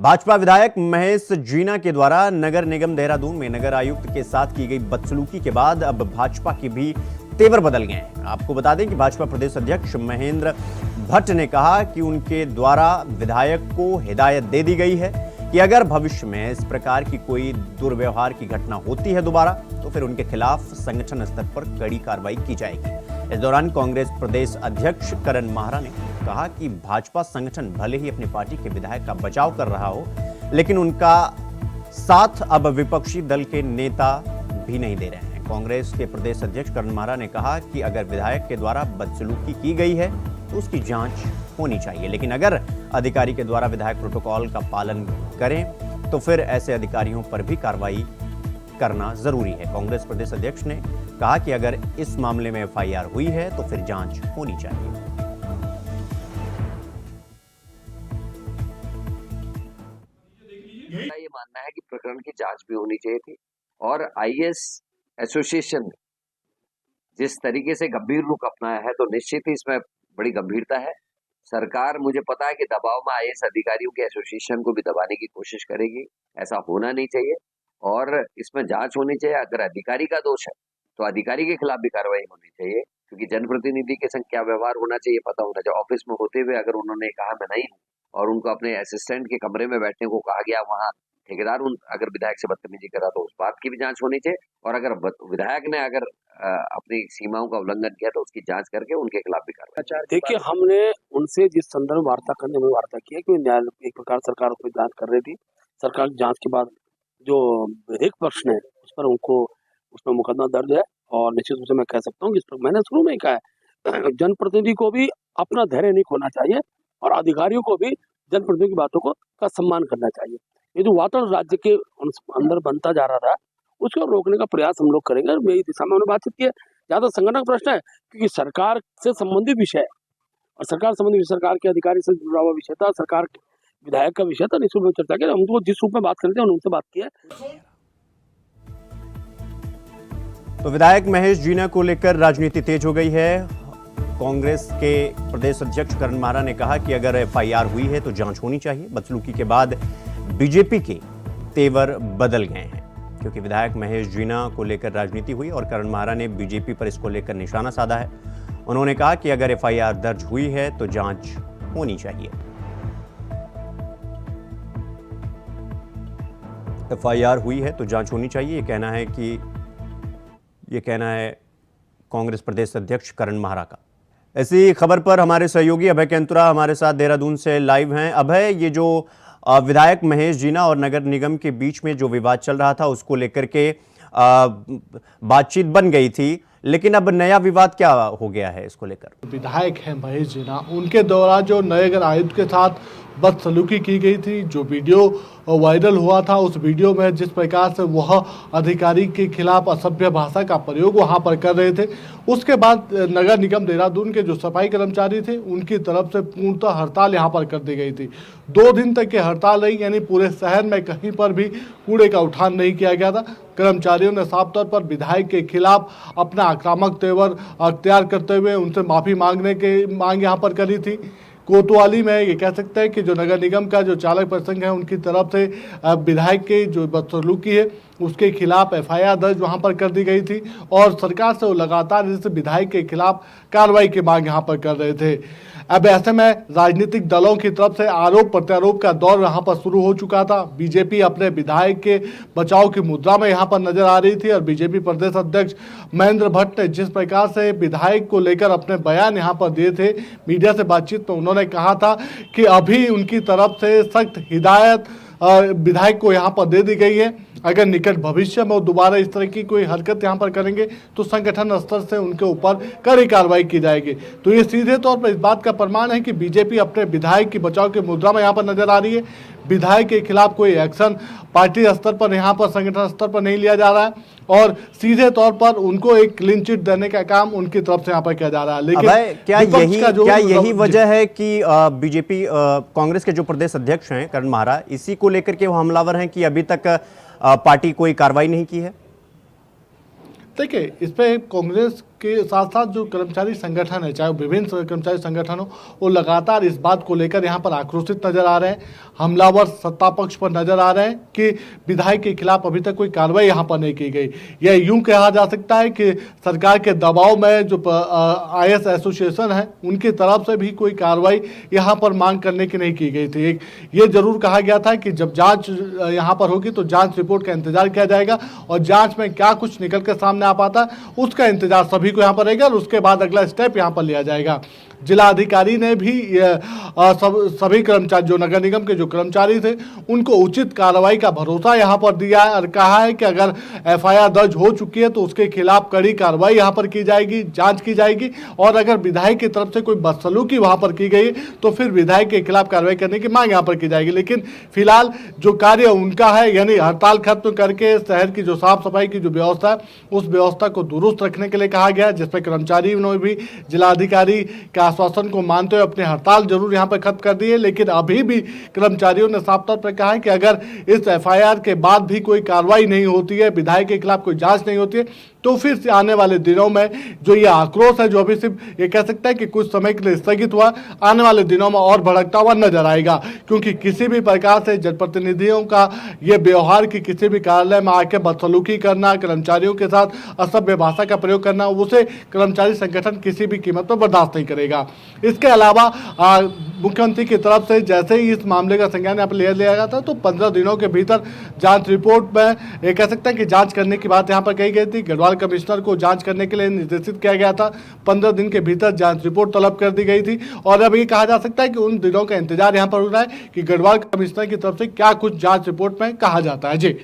भाजपा विधायक महेश जीना के द्वारा नगर निगम देहरादून में नगर आयुक्त के साथ की गई बदसलूकी के बाद अब भाजपा के भी तेवर बदल गए हैं। आपको बता दें कि भाजपा प्रदेश अध्यक्ष महेंद्र भट्ट ने कहा कि उनके द्वारा विधायक को हिदायत दे दी गई है कि अगर भविष्य में इस प्रकार की कोई दुर्व्यवहार की घटना होती है दोबारा तो फिर उनके खिलाफ संगठन स्तर पर कड़ी कार्रवाई की जाएगी। इस दौरान कांग्रेस प्रदेश अध्यक्ष करण माहरा ने कहा कि भाजपा संगठन भले ही अपनी पार्टी के विधायक का बचाव कर रहा हो, लेकिन उनका साथ अब विपक्षी दल के नेता भी नहीं दे रहे हैं। कांग्रेस के प्रदेश अध्यक्ष करण माहरा ने कहा कि अगर विधायक के द्वारा बदसलूकी की गई है तो उसकी जांच होनी चाहिए, लेकिन अगर अधिकारी के द्वारा विधायक प्रोटोकॉल का पालन करें तो फिर ऐसे अधिकारियों पर भी कार्रवाई करना जरूरी है। कांग्रेस प्रदेश अध्यक्ष ने कहा कि अगर इस मामले में एफआईआर हुई है तो फिर जांच होनी चाहिए। ये मानना है कि प्रकरण की जांच भी होनी चाहिए थी और आईएएस एसोसिएशन ने जिस तरीके से गंभीर रुख अपनाया है तो निश्चित ही इसमें बड़ी गंभीरता है। सरकार मुझे पता है कि दबाव में आईएएस अधिकारियों के एसोसिएशन को भी दबाने की कोशिश करेगी। ऐसा होना नहीं चाहिए और इसमें जांच होनी चाहिए। अगर अधिकारी का दोष है तो अधिकारी के खिलाफ भी कार्रवाई होनी चाहिए, क्योंकि जनप्रतिनिधि के संग क्या व्यवहार होना चाहिए पता होना चाहिए। ऑफिस में होते हुए अगर उन्होंने कहा मैं नहीं हूँ और उनको अपने असिस्टेंट के कमरे में बैठने को कहा गया, वहां ठेकेदार अगर विधायक से बदतमीजी करा तो उस बात की भी जांच होनी चाहिए। और अगर विधायक ने अगर अपनी सीमाओं का उल्लंघन किया तो उसकी जांच करके उनके खिलाफ भी कार्रवाई। देखिए, हमने उनसे जिस संदर्भ वार्ता करने में वार्ता की है कि न्यायालय एक प्रकार सरकार उसमें जांच कर रही थी। सरकार की जांच के बाद जो विधिक प्रश्न है उस पर उनको उसमें मुकदमा दर्ज है और निश्चित रूप से मैं कह सकता हूँ कि मैंने शुरू में ही कहा है जनप्रतिनिधि को भी अपना धैर्य नहीं खोना चाहिए और अधिकारियों को भी जनप्रतिनिधि की बातों का सम्मान करना चाहिए। ये जो वातावरण राज्य के अंदर बनता जा रहा था उसको रोकने का प्रयास हम लोग करेंगे और मेरी दिशा में हमने बातचीत की है। ज्यादा संगठन का प्रश्न है क्योंकि सरकार से संबंधित विषय है और सरकार संबंधित सरकार के अधिकारी से जुड़ा हुआ विषय था, सरकार के विधायक का विषय था। निश्चित रूप में चर्चा की, हम तो जिस रूप में बात करते हैं उनसे बात की है। तो विधायक महेश जीना को लेकर राजनीति तेज हो गई है। कांग्रेस के प्रदेश अध्यक्ष करण माहरा ने कहा कि अगर एफआईआर हुई है तो जांच होनी चाहिए। बदसलूकी के बाद बीजेपी के तेवर बदल गए हैं क्योंकि विधायक महेश जीना को लेकर राजनीति हुई और करण माहरा ने बीजेपी पर इसको लेकर निशाना साधा है। उन्होंने कहा कि अगर एफआईआर दर्ज हुई है तो जांच होनी चाहिए। एफआईआर हुई है तो जांच होनी चाहिए, ये कहना है कांग्रेस प्रदेश अध्यक्ष करण माहरा का। ऐसी खबर पर हमारे सहयोगी अभय केंतुरा हमारे साथ देहरादून से लाइव हैं। अभय, ये जो विधायक महेश जीना और नगर निगम के बीच में जो विवाद चल रहा था उसको लेकर के बातचीत बन गई थी, लेकिन अब नया विवाद क्या हो गया है इसको लेकर? विधायक हैं महेश जीना, उनके द्वारा जो नगर आयुक्त के साथ बदसलूकी की गई थी, जो वीडियो वायरल हुआ था, उस वीडियो में जिस प्रकार से वह अधिकारी के खिलाफ असभ्य भाषा का प्रयोग वहां पर कर रहे थे, उसके बाद नगर निगम देहरादून के जो सफाई कर्मचारी थे उनकी तरफ से पूर्णतः हड़ताल यहां पर कर दी गई थी। 2 दिन तक की हड़ताल रही, यानी पूरे शहर में कहीं पर भी कूड़े का उठान नहीं किया गया था। कर्मचारियों ने साफ तौर पर विधायक के खिलाफ अपना आक्रामक तेवर अख्तियार करते हुए उनसे माफी मांगने की मांग यहाँ पर करी थी। कोतवाली में ये कह सकते हैं कि जो नगर निगम का जो चालक प्रसंग है उनकी तरफ से विधायक की जो बदसलूकी है उसके खिलाफ एफआईआर दर्ज वहां पर कर दी गई थी और सरकार से वो लगातार इस विधायक के खिलाफ कार्रवाई की मांग यहाँ पर कर रहे थे। अब ऐसे में राजनीतिक दलों की तरफ से आरोप प्रत्यारोप का दौर यहाँ पर शुरू हो चुका था। बीजेपी अपने विधायक के बचाव की मुद्रा में यहाँ पर नजर आ रही थी और बीजेपी प्रदेश अध्यक्ष महेंद्र भट्ट ने जिस प्रकार से विधायक को लेकर अपने बयान यहाँ पर दिए थे मीडिया से बातचीत में, उन्होंने कहा था कि अभी उनकी तरफ से सख्त हिदायत विधायक को यहाँ पर दे दी गई है। अगर निकट भविष्य में वो दोबारा इस तरह की कोई हरकत यहाँ पर करेंगे तो संगठन स्तर से उनके ऊपर कड़ी कार्रवाई की जाएगी। तो ये सीधे तौर पर इस बात का प्रमाण है कि बीजेपी अपने विधायक की बचाव की मुद्रा में यहाँ पर नजर आ रही है। विधायक के खिलाफ कोई एक्शन पार्टी स्तर पर यहाँ पर संगठन स्तर पर नहीं लिया जा रहा है और सीधे तौर पर उनको एक क्लीन चिट देने का काम उनकी तरफ से यहाँ पर किया जा रहा है। लेकिन क्या यही वजह है कि बीजेपी कांग्रेस के जो प्रदेश अध्यक्ष हैं करण माहरा, इसी को लेकर के वो हमलावर हैं कि अभी तक पार्टी कोई कार्रवाई नहीं की है? देखिए, इस पे कांग्रेस के साथ साथ जो कर्मचारी संगठन है, चाहे वो विभिन्न कर्मचारी संगठन हो, वो लगातार इस बात को लेकर यहाँ पर आक्रोशित नजर आ रहे हैं। हमलावर सत्ता पक्ष पर नजर आ रहे हैं कि विधायक के खिलाफ अभी तक कोई कार्रवाई यहाँ पर नहीं की गई। यह यूं कहा जा सकता है कि सरकार के दबाव में जो आईएएस एसोसिएशन है उनकी तरफ से भी कोई कार्रवाई यहाँ पर मांग करने की नहीं की गई थी। ये जरूर कहा गया था कि जब जांच यहाँ पर होगी तो जांच रिपोर्ट का इंतजार किया जाएगा और जांच में क्या कुछ निकल कर सामने आ पाता है उसका इंतजार सभी को यहाँ पर रहेगा और उसके बाद अगला स्टेप यहाँ पर लिया जाएगा। जिला अधिकारी ने भी सभी कर्मचारी जो नगर निगम के जो कर्मचारी थे उनको उचित कार्रवाई का भरोसा यहाँ पर दिया है और कहा है कि अगर एफआईआर दर्ज हो चुकी है तो उसके खिलाफ कड़ी कार्रवाई यहाँ पर की जाएगी, जांच की जाएगी और अगर विधायक की तरफ से कोई बदसलूकी वहाँ पर की गई तो फिर विधायक के खिलाफ कार्रवाई करने की मांग यहाँ पर की जाएगी। लेकिन फिलहाल जो कार्य उनका है यानी हड़ताल खत्म करके शहर की जो साफ सफाई की जो व्यवस्था है उस व्यवस्था को दुरुस्त रखने के लिए कहा गया, जिसपे कर्मचारियों ने भी जिलाधिकारी का आश्वासन को मानते हुए अपने हड़ताल जरूर यहां पर खत्म कर दी है। लेकिन अभी भी कर्मचारियों ने साफ तौर पर कहा है कि अगर इस एफआईआर के बाद भी कोई कार्रवाई नहीं होती है, विधायक के खिलाफ कोई जांच नहीं होती है तो फिर से आने वाले दिनों में जो ये आक्रोश है जो अभी सिर्फ ये कह सकता है कि कुछ समय के लिए स्थगित हुआ, आने वाले दिनों में और भड़कता हुआ नजर आएगा। क्योंकि किसी भी प्रकार से जनप्रतिनिधियों का ये व्यवहार कि किसी भी कार्यालय में आके बदसलूकी करना, कर्मचारियों के साथ असभ्य भाषा का प्रयोग करना, उसे कर्मचारी संगठन किसी भी कीमत पर बर्दाश्त नहीं करेगा। इसके अलावा मुख्यमंत्री की तरफ से जैसे ही इस मामले का संज्ञान यहाँ पर ले लिया गया था तो 15 दिनों के भीतर जांच रिपोर्ट में ये कह सकते हैं कि जांच करने की बात यहाँ पर कही गई थी। गढ़वाल कमिश्नर को जांच करने के लिए निर्देशित किया गया था। 15 दिन के भीतर जांच रिपोर्ट तलब कर दी गई थी और अब ये कहा जा सकता है कि उन दिनों का इंतजार यहाँ पर हो रहा है कि गढ़वाल कमिश्नर की तरफ से क्या कुछ जांच रिपोर्ट में कहा जाता है। जी।